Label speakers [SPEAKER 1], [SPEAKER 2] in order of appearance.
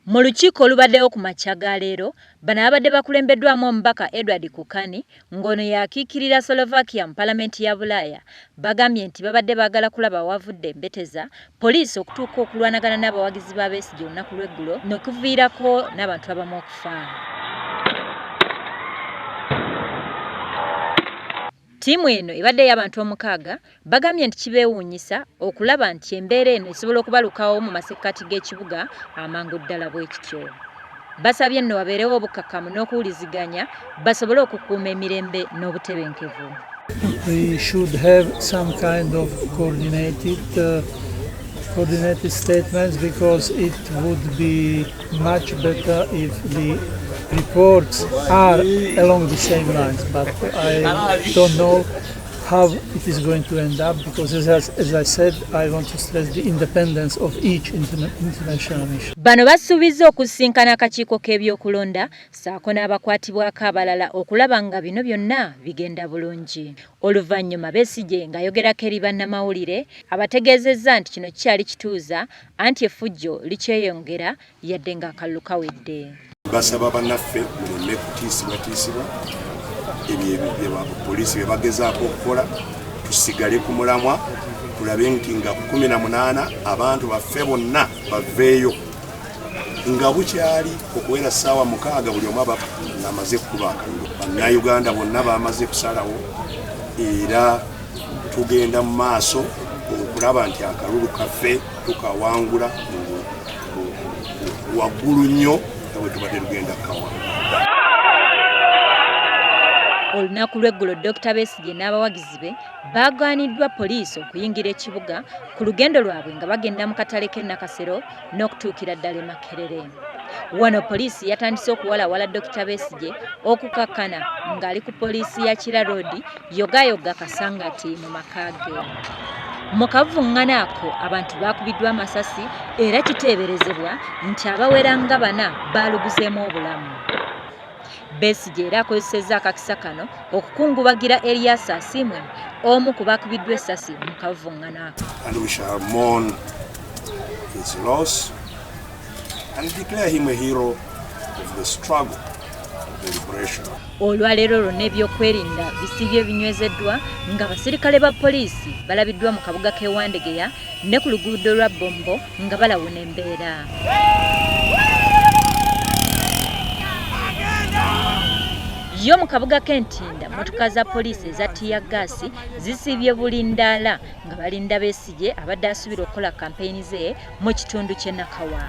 [SPEAKER 1] Mu lukiiko olubaddewo ku makya ga leero, bano abadde bakulembeddwamu omubaka Edward Kukani ng'ono yakiikirira Slovakia mu Paalamenti ya Bulaaya, bagambye nti babadde baagala kulaba awavudde embeteza poliisi okutuuka okulwanagana n'abawagizi ba Besigye olunaku lw'eggulo n'okuviirako n'abantu abamu okufa. Ttiimu eno ebadde y'abantu 6 bagambye nti kibeewuunyisa okulaba nti embeera eno esobola okubalukawo mu masekkati g'ekibuga amangu ddala bwe kityo. Basabye nno wabeerewo obukkakkamu n'okuwuliziganya basobole okukuuma emirembe n'obutebenkevu.
[SPEAKER 2] We should have some kind of coordinated statements because it would be much better if the reports are along the same lines, but I don't know how it is going to end up because as I said, I want to stress the independence of each international mission.
[SPEAKER 1] Bano basuubiza okusisinkana akakiiko k'ebyokulonda ssaako n'abakwatibwako abalala okulaba nga bino byonna bigenda bulungi. Oluvannyuma Besigye ng'ayogerako eri bannamawulire abategeezezza nti kino kikyali kituuza anti effujjo likyeyongera yadde ng'akalulu kawedde.
[SPEAKER 3] Basaba bannaffe tuleme kutiisibwa ebyo poliisi bye bagezaako okukola tusigale ku mulamwa tulabe nti nga 18 abantu baffe bonna baveeyo nga bukyali okuwera ssaawa 6 buli omu amaze kukuba akalulu. Bannayuganda bonna bamaze kusalawo era tugenda mu maaso okulaba nti akalulu kaffe tukawangula waggulu nnyo bwe tubadde tugenda kukawangula.
[SPEAKER 1] Olunaku lw'eggulo Dr. Besigye n'abawagizi be baagaaniddwa poliisi okuyingira ekibuga ku lugendo lwabwe nga bagenda mu katale k'e Nakasero n'okutuukira ddala e Makerere. Wano poliisi yatandise okuwalawala Dr. Besigye okukakkana ng'ali ku poliisi ya Kira Road yogayoga Kasangati mu maka ge. Mu kavuŋŋaana ako abantu baakubiddwa amasasi era kiteeberezebwa nti abawera nga 4 baaluguzeemu obulamu. Besigye era akozesezza akakisa kano okukungubagira Erias Asimwe omu ku baakubiddwa essasi mu kavuŋŋaana ako.
[SPEAKER 3] And we shall mourn his loss and declare him a hero of the struggle of the liberation.
[SPEAKER 1] Olwaleero lwonna ebyokwerinda bisibye binywezeddwa nga basirikale ba poliisi balabiddwa mu kabuga k'e Wandegeya ne ku luguudo lwa Bombo nga balawuna embeera. Yo mu kabuga k'Entinda mmotoka za poliisi eza tiyaggaasi zisibye bulindaala nga balinda Besigye abadde asuubira okukola kampeyini ze mu kitundu ky'e Nakawa.